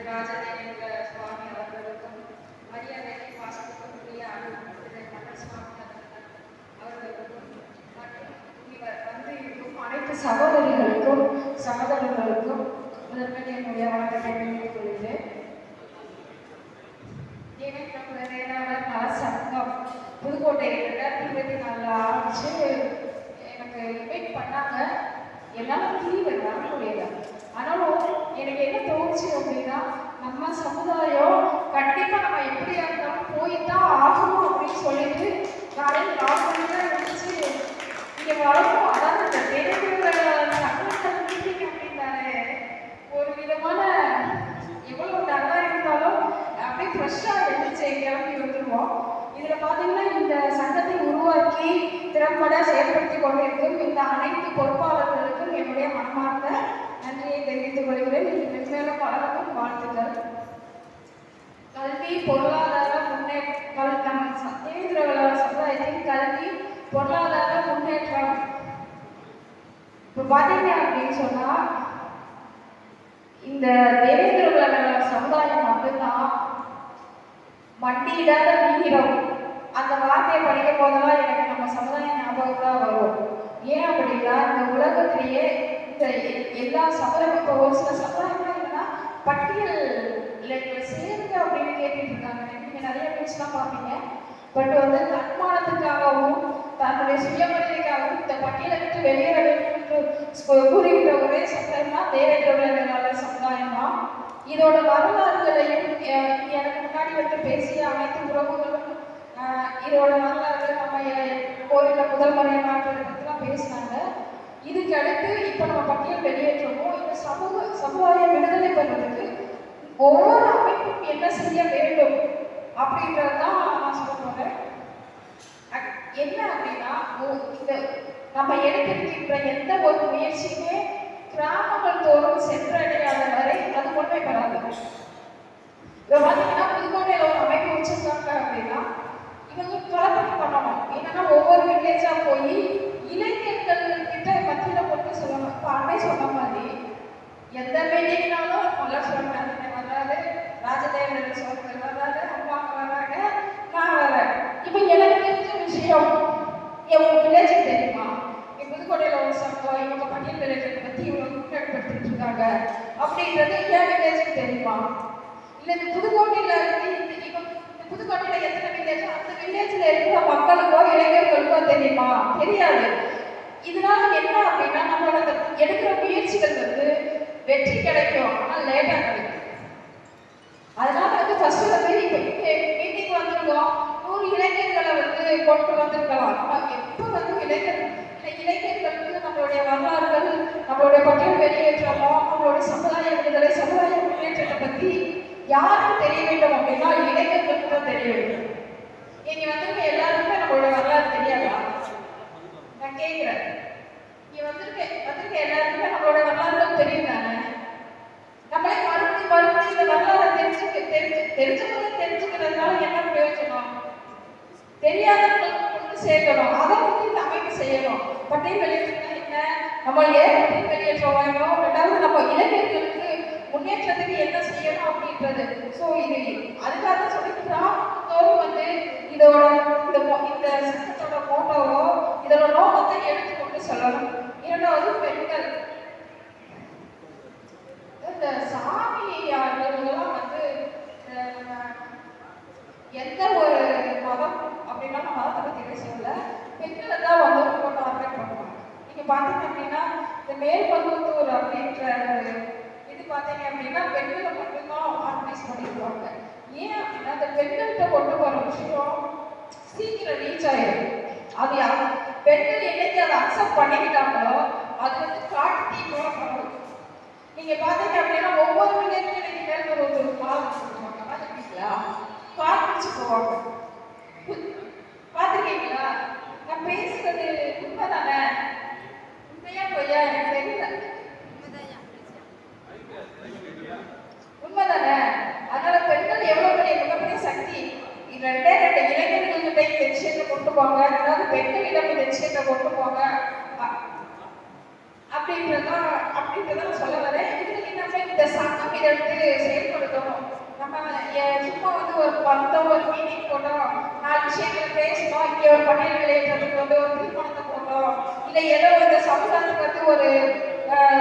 ராஜதேவேந்திர சுவாமி அவர்களுக்கும் மரியாதையை வாசிக்கக்கூடிய மன்னர் சுவாமி அவர்களுக்கும் மற்றும் இவர் வந்து இருக்கும் அனைத்து சகோதரிகளுக்கும் சகோதரர்களுக்கும் முதற்கன் என்னுடைய வணக்கத்தை தெரிவித்துக் கொள்கிறேன். சங்கம் புதுக்கோட்டை 2024 ஆரம்பிச்சு எனக்கு இன்வைட் பண்ணாங்க. என்னால் லீவ் வர முடியல. ஆனாலும் எனக்கு என்ன தோணுச்சு அப்படின்னா, நம்ம சமுதாயம் கண்டிப்பாக நம்ம எப்படியா இருந்தாலும் போய்தான் ஆகணும் அப்படின்னு சொல்லிட்டு காலையில் 4 மணிக்கு இருந்துச்சு இங்கே வரணும். அதாவது அந்த சங்கத்தில் மீட்டிங் அப்படின்னாலே ஒரு விதமான எவ்வளோ நல்லா இருந்தாலும் அப்படியே ஃப்ரெஷ்ஷாக இருந்துச்சு கிளம்பி வந்துடுவோம். இதில் பார்த்தீங்கன்னா இந்த சங்கத்தை உருவாக்கி திறம்பட செயல்படுத்தி கொண்டிருக்கும் இந்த அனைத்து பொறுப்பாளர்களுக்கும் என்னுடைய மனமார்ந்த நன்றியை தெரிவித்துக் கொள்கிறேன். இது மென்மேலும் பலருக்கும் வாழ்த்துக்கள். கல்வி பொருளாதார முன்னேற்றம் தேவேந்திர சமுதாயத்தின் கல்வி பொருளாதார முன்னேற்றம் இப்போ பார்த்தீங்க அப்படின்னு சொன்னால் இந்த தேவேந்திர சமுதாயம் மட்டும்தான் மண்டியிடாத வீரம் அந்த வார்த்தையை படிக்கும் போதெல்லாம் எனக்கு நம்ம சமுதாயம் ஞாபகம் தான் வரும். ஏன் அப்படின்னா இந்த உலகத்திலேயே இந்த எல்லா சமுதாயம் இப்போ ஒரு சில சமுதாயம்லாம் என்னன்னா பட்டியல் சேருங்க அப்படின்னு கேட்டுட்டு இருக்காங்க. நீங்கள் நிறைய நியூஸ்லாம் பார்ப்பீங்க. பட் வந்து தன்மானத்துக்காகவும் தன்னுடைய சுயமரியாதைக்காகவும் இந்த பட்டியலை விட்டு வெளியேற வேண்டும் என்று கூறுகின்ற ஒரே சமுதாயம்னா தேவேந்திர சமுதாயம் தான். இதோட வரலாறுகளையும் எனக்கு முன்னாடி வந்து பேசிய அனைத்து உறவுகளும் இதோட வரலாறு நம்ம கோயிலில் முதல் முறையை மாற்றத்தை பற்றிலாம் பேசினாங்க. இதுக்கு அடுத்து இப்போ நம்ம பட்டியல் வெளியேற்றவும் இந்த சமுதாய விடுதலை பெறுவதற்கு ஒவ்வொரு அமைப்பும் என்ன செய்ய வேண்டும் அப்படின்றது தான் நான் சொல்ல போகிறேன். என்ன அப்படின்னா இந்த நம்ம எடுத்திருக்கின்ற எந்த ஒரு முயற்சியுமே கிராமங்கள் தோறும் சென்றடையாத வரை அது ஒன்றை பெறாது. இப்போ பார்த்தீங்கன்னா புதுக்கோட்டையில் ஒரு அமைப்பு வச்சிருக்காங்க அப்படின்னா இவங்க கலப்படம் பண்ணணும். என்னன்னா ஒவ்வொரு வில்லேஜா போய் இளைஞர்கள் கிட்ட மத்தியில் கொண்டு சொல்லணும். இப்போ அன்னை சொன்ன மாதிரி எந்த மீட்டிங்னாலும் நல்லா சொல்றாங்க வர்றாரு, ராஜதேவன் சொல்றது வர்றாரு, அம்மா வர்றாங்க, நான் வரேன். இப்போ எனக்கு தெரிஞ்ச விஷயம் உங்க வில்லேஜுக்கு தெரியுமா? புதுக்கோட்டையில் ஒரு சங்கம் இவங்க பட்டியல் வில்லேஜை பற்றி இவ்வளோ முன்னெடுப்படுத்திட்டு இருக்காங்க அப்படின்றது என் வில்லேஜுக்கு தெரியுமா? இல்லை இந்த புதுக்கோட்டையில் இருந்து இந்த புதுக்கோட்டையில் எத்தனை வில்லேஜோ அந்த வில்லேஜில் இருக்கிற மக்களுக்கோ இளைஞர்களுக்கோ தெரியுமா? தெரியாது. இதனால என்ன அப்படின்னா நம்மளோட எடுக்கிற முயற்சிகள் வந்து வெற்றி கிடைக்கும், ஆனால் லேட்டாக கிடைக்கும். அதனால வந்து ஃபர்ஸ்ட் வந்து இப்போ மீட்டிங் வந்திருக்கோம், 100 இளைஞர்களை வந்து கொண்டு வந்திருக்கலாம். நம்ம எப்போ வந்து இளைஞர்களுக்கு நம்மளுடைய வரலாறுகள் நம்மளுடைய பட்டியல் வெளியேற்றமோ நம்மளுடைய சமுதாய விடுதலை சமுதாய முன்னேற்றத்தை பற்றி யாரும் தெரிய வேண்டும் அப்படின்னா இளைஞர்களுக்கு தான் தெரிய வேண்டும். இங்க வந்திருக்க எல்லாருக்குமே நம்மளுடைய வரலாறு தெரியாதா? நான் கேட்கிறேன். இங்க வந்திருக்க எல்லாருக்குமே நம்மளுடைய வரலாறுகள் தெரியும் தானே? நம்மளே மறுபடியும் இந்த வரலாறு தெரிஞ்சுக்கிறதுனால என்ன பிரயோஜனம்? தெரியாதவங்களுக்கு கொண்டு சேர்க்கணும். அதை வந்து இந்த அமைப்பு செய்யணும். பட்டியல் வெளியேற்றம்னா என்ன? நம்ம ஏன் பட்டியல் வெளியேற்றம் வேணும்? ரெண்டாவது நம்ம இளைஞர்களுக்கு முன்னேற்றத்துக்கு என்ன செய்யணும் அப்படின்றது. ஸோ இது அதுக்காக சொல்லிக்கிறோம் வந்து இதோட இந்த சட்டத்தோட மோட்டோவோ இதோட நோக்கத்தை எடுத்துக்கொண்டு சொல்லணும். இரண்டாவது பெண்கள் இந்த சாமியார்களெல்லாம் வந்து எந்த ஒரு மதம் அப்படின்னா நம்ம மதத்தை பற்றி பேசல, பெண்களை தான் வந்து ரொம்ப டார்கெட் பண்ணுவாங்க. நீங்கள் பார்த்தீங்க அப்படின்னா இந்த மேல்மருவத்தூர் அப்படின்ற இது பார்த்தீங்க அப்படின்னா பெண்களை மட்டும்தான் ஆர்கனைஸ் பண்ணிடுவாங்க. ஏன் அப்படின்னா அந்த பெண்கள்கிட்ட கொண்டு போகிற விஷயம் சீக்கிரம் ரீச் ஆயிடும். அது பெண்கள் என்னைக்கு அதை அக்செப்ட் பண்ணிக்கிட்டாங்களோ அது வந்து காட்டு தீ போல பண்ணும். நீங்கள் பார்த்தீங்க அப்படின்னா ஒவ்வொரு வில்லேஜும் இன்னைக்கு மேல்மருவத்தூர் பால் கொடுத்துருவாங்க. பார்த்துருக்கீங்களா? பால் குடிச்சு போவாங்க. பார்த்துருக்கீங்களா? நான் பேசுறது உண்மைதானே? உண்மையா பொய்யா எனக்கு தெரியல. உண்மைதானே? அதனால பெண்கள் எவ்வளவு பெரிய மிகப்பெரிய சக்தி. ரெண்டே 2 இளைஞர்கள்கிட்ட இந்த விஷயத்தை கொண்டு போங்க, ரெண்டாவது பெண்களிடம் இந்த விஷயத்தை கொண்டு போங்க அப்படின்றதான் சொல்ல வரேன். இதுல என்ன இந்த சங்கம் இதை வந்து செயல்படுத்தணும். நம்ம சும்மா வந்து ஒரு பந்தம் ஒரு மீட்டிங் போட்டோம், 4 விஷயங்களை பேசணும், இங்கே ஒரு பணியில் விளையாடுறதுக்கு வந்து ஒரு தீர்மானத்தை போட்டோம், இல்லை ஏதோ ஒரு சமுதாயத்துக்கு வந்து ஒரு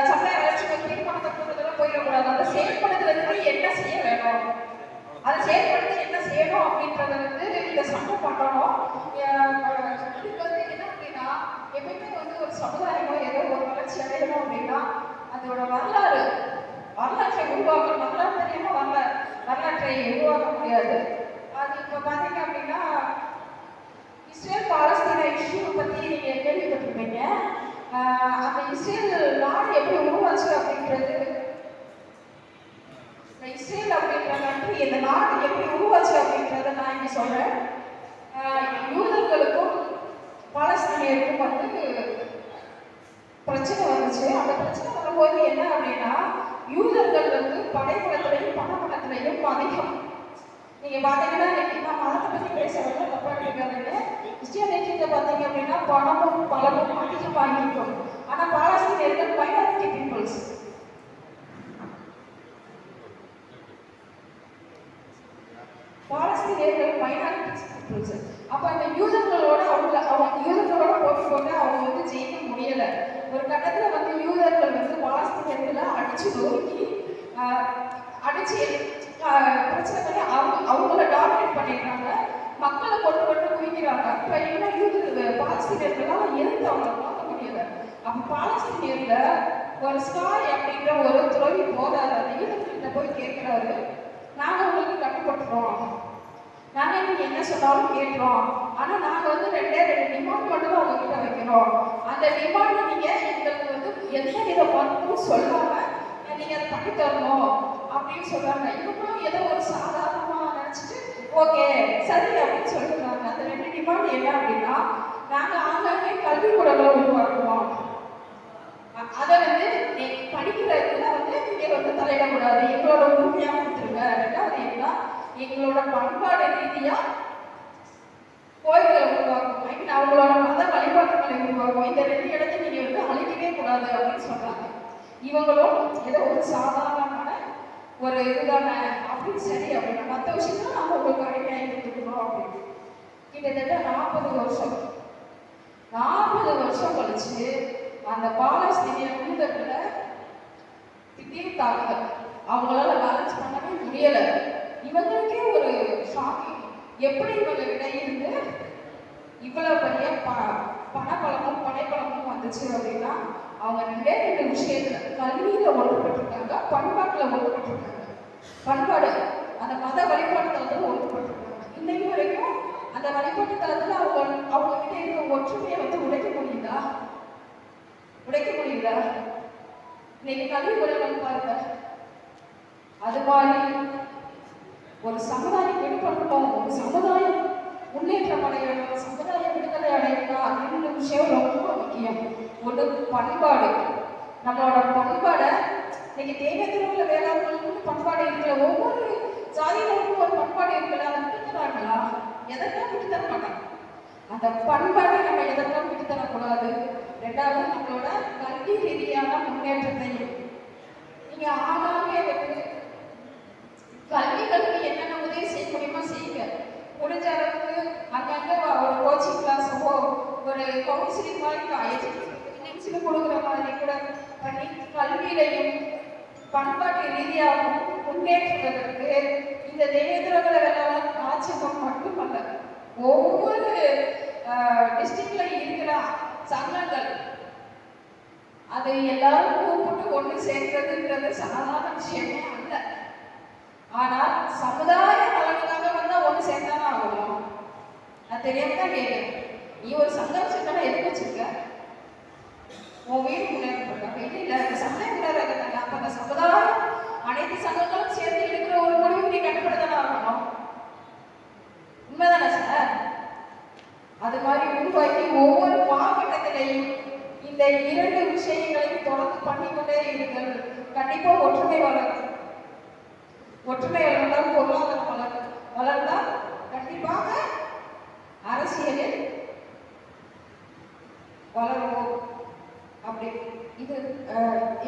சமுதாய வளர்ச்சிக்கு தீர்மானத்தை போடுறதெல்லாம் போயிடக்கூடாது. அதை செயல்படுத்துறதுக்கு என்ன செய்ய வேணும், அதை செயல்படுத்த என்ன செய்யணும் அப்படின்றத வந்து இந்த சங்கம் பண்ணணும். இதுக்கு வந்து என்ன அப்படின்னா, எப்பயுமே வந்து ஒரு சமுதாயமோ ஏதோ ஒரு வளர்ச்சி அடையணும் அப்படின்னா அதோட வரலாற்றை உருவாக்கணும். வரலாறு தெரியாம வரலாற்றை உருவாக்க முடியாது. அது இப்போ பார்த்தீங்க அப்படின்னா இஸ்ரேல் பாலஸ்தீன இஷ்யூ பற்றி நீங்கள் கேள்விப்பட்டிருப்பீங்க. அந்த இஸ்ரேல் நாடு எப்படி உருவாச்சு அப்படின்றது, இஸ்ரேல் அப்படின்ற கண்ட்ரி இந்த நாடு எப்படி உருவாச்சு அப்படின்றத நான் இங்கே சொல்கிறேன். யூதர்களுக்கும் பாலஸ்தீனியருக்கும் வந்து பிரச்சனை வந்துச்சு. அந்த பிரச்சனை வரும்போது என்ன அப்படின்னா, யூதர்கள் வந்து படைபலத்திலையும் பணபலத்திலையும் அதிகம். நீங்கள் பார்த்தீங்கன்னா நான் மதத்தை பற்றி பேசுறதுல தப்பாக இருக்காதுங்க. கிறிஸ்டியானிட்டியில் பார்த்தீங்க அப்படின்னா பணமும் பலமும் அதிகமாக இருக்கும். ஆனால் பாலஸ்தீனியர்கள் மைனாரிட்டி பீப்புள்ஸ். பாலஸ்தீனியர்கள் மைனாரிட்டி பீப்புள்ஸ். அப்போ அந்த யூதர்களோட அவங்க யூதர்களோட போட்டி போட்டு அவங்க வந்து ஜெயிக்க முடியலை. ஒரு கட்டத்தில் வந்து யூதர்கள் வந்து பாலஸ்தீனியர்களை அடிச்சு நொறுக்கி அடிச்சு பிரச்சனை பண்ணி அவங்கள டாமினேட் பண்ணிடுறாங்க, மக்களை கொண்டு குவிக்கிறாங்க. இப்போ என்ன யூதர்கள் பாலஸ்தீனியர்கள்லாம் எதிர்த்து அவங்களை பார்க்க முடியல. அப்போ பாலஸ்தீனியர்ல ஒரு ஸ்காய் அப்படின்ற ஒரு துறவி போறாரு, அந்த யூதர்கள்ட்ட போய் கேட்கிறாரு, நாங்கள் உங்களுக்கு கட்டுப்பட்டுறோம், நாங்கள் நீங்க என்ன சொன்னாலும் கேட்கிறோம், ஆனால் நாங்கள் வந்து 2 டிமாண்ட் மட்டும் தான் உங்ககிட்ட வைக்கிறோம். அந்த டிமாண்டை நீங்கள் எங்களுக்கு வந்து எந்த வித மறுப்பும் சொல்லாம நீங்க அதை பண்ணி தரணும் அப்படின்னு சொல்றாங்க. இவங்களும் ஏதோ ஒரு சாதாரணமாக நினச்சிட்டு ஓகே சரி அப்படின்னு சொல்லிடுறாங்க. அந்த 2 டிமாண்ட் என்ன அப்படின்னா, நாங்கள் ஆங்காங்கே கல்விக்கூடங்களை உருவாக்குவோம், அதை வந்து படிக்கிறதுல வந்து நீங்கள் வந்து தலையிடக்கூடாது, எங்களோட உரிமையாக கொடுத்துருங்க. 2வது என்ன, எங்களோட பண்பாடு ரீதியாக கோயில்களை உருவாக்கும், அவங்களோட மத வழிபாட்டுகளை உருவாக்கும். இந்த 2 இடத்தை நீங்கள் வந்து அழிக்கவே கூடாது அப்படின்னு சொல்றாங்க. இவங்களும் ஏதோ ஒரு சாதாரணமான ஒரு இதுதானே அப்படின்னு சரி அப்படின்னா மற்ற விஷயத்துல நம்ம உங்களுக்கு அடிமையாக இருந்துக்கணும் அப்படின்னு. கிட்டத்தட்ட 40 வருஷம் கழிச்சு அந்த பாலஸ்தீனிய யூதர்களை திடீர் தாக்குதல், அவங்களால பேலன்ஸ் பண்ணவே முடியலை. இவங்களுக்கே ஒரு ஷாக்கிங், எப்படி இவங்ககிட்ட இருந்து இவ்வளவு பெரிய பணப்பலமும் படைப்பலமும் வந்துச்சு அப்படின்னா, அவங்க 2 விஷயத்துல கல்வியில ஒன்றுபட்டிருக்காங்க, பண்பாட்டுல ஒன்றுபட்டிருக்காங்க. பண்பாடு அந்த மத வழிபாட்டு தளத்துல ஒன்றுபட்டிருக்காங்க. இன்னைக்கு வரைக்கும் அந்த வழிபாட்டு தளத்துல அவங்க கிட்ட இருக்க ஒற்றுமையை வந்து உடைக்க முடியுதா? இன்னைக்கு கல்வி குறைகள் பாருங்க. அது மாதிரி ஒரு சமுதாயம் விடுபடணும், ஒரு சமுதாயம் முன்னேற்றம் அடையணும், சமுதாயம் விடுதலை அடையணும். 2 விஷயம் ரொம்ப முக்கியம். ஒன்று பண்பாடு. நம்மளோட பண்பாடை இன்னைக்கு தேவேந்திரங்கள வேளாண்மைக்கு பண்பாடு இருக்கல, ஒவ்வொரு ஜாதிகளுக்கும் ஒரு பண்பாடு இருக்கல, அதை விட்டுத்தராங்களா? எதற்காக விட்டுத்தர மாட்டாங்க. அந்த பண்பாட்டை நம்ம எதற்காக விட்டுத்தரக்கூடாது. 2வது நம்மளோட கல்வி ரீதியான முன்னேற்றத்தை நீங்க ஆகாமே வந்து கல்விகளுக்கு என்னென்ன உதவி செய்ய முடியுமோ செய்யுங்க. முடிஞ்ச அளவுக்கு அங்கங்க ஒரு கோச்சிங் கிளாஸோ ஒரு கவுன்சிலிங் மாதிரி கொடுக்குற மாதிரி கூட பண்ணி கல்வியிலையும் பண்பாட்டு ரீதியாகவும் முன்னேற்றுவதற்கு இந்த தேவேந்திரகுல வேளாளர் ஆட்சியகம் மட்டுமல்ல, ஒவ்வொரு டிஸ்ட்ரிக்ட்ல இருக்கிற சங்கங்கள் அதை எல்லாரும் கூப்பிட்டு ஒன்று சேர்க்கிறதுன்றது சாதாரண விஷயமே அல்ல. ஆனால் சமுதாய நலனுக்காக வந்தா ஒன்று சேர்ந்தாலும் ஆகணும். நான் தெரியாம தான் கேட்கிறேன், நீ ஒரு சங்கம் சேர்ந்தா எதுக்கு வச்சிருக்க? உன் வீடு முன்னேறப்பட்டாங்க இல்லை, அந்த சமுதாயம் முன்னேறாங்க. அப்ப அந்த சமுதாயம் அனைத்து சங்கங்களும் சேர்ந்து எடுக்கிற ஒரு முடிவு நீ கட்டுப்படுத்தானே ஆகணும். உண்மைதானே சார்? அது மாதிரி உருவாக்கி ஒவ்வொரு மாவட்டத்திலையும் இந்த 2 விஷயங்களையும் தொடர்ந்து பண்ணிக்கொண்டே இருங்கள். கண்டிப்பா ஒற்றுமை வளரும். ஒற்றுமை வளர்ந்தால் பொருளாதாரம் வளர்ந்தால் கண்டிப்பாக அரசியலில் வளருவோம். அப்படி இது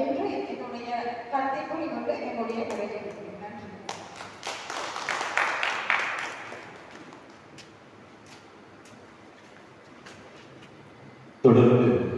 என்று என்னுடைய கருத்தை கூறிக்கொண்டு என்னுடைய உரையை இருக்கிறேன். நன்றி. தொடர்ந்து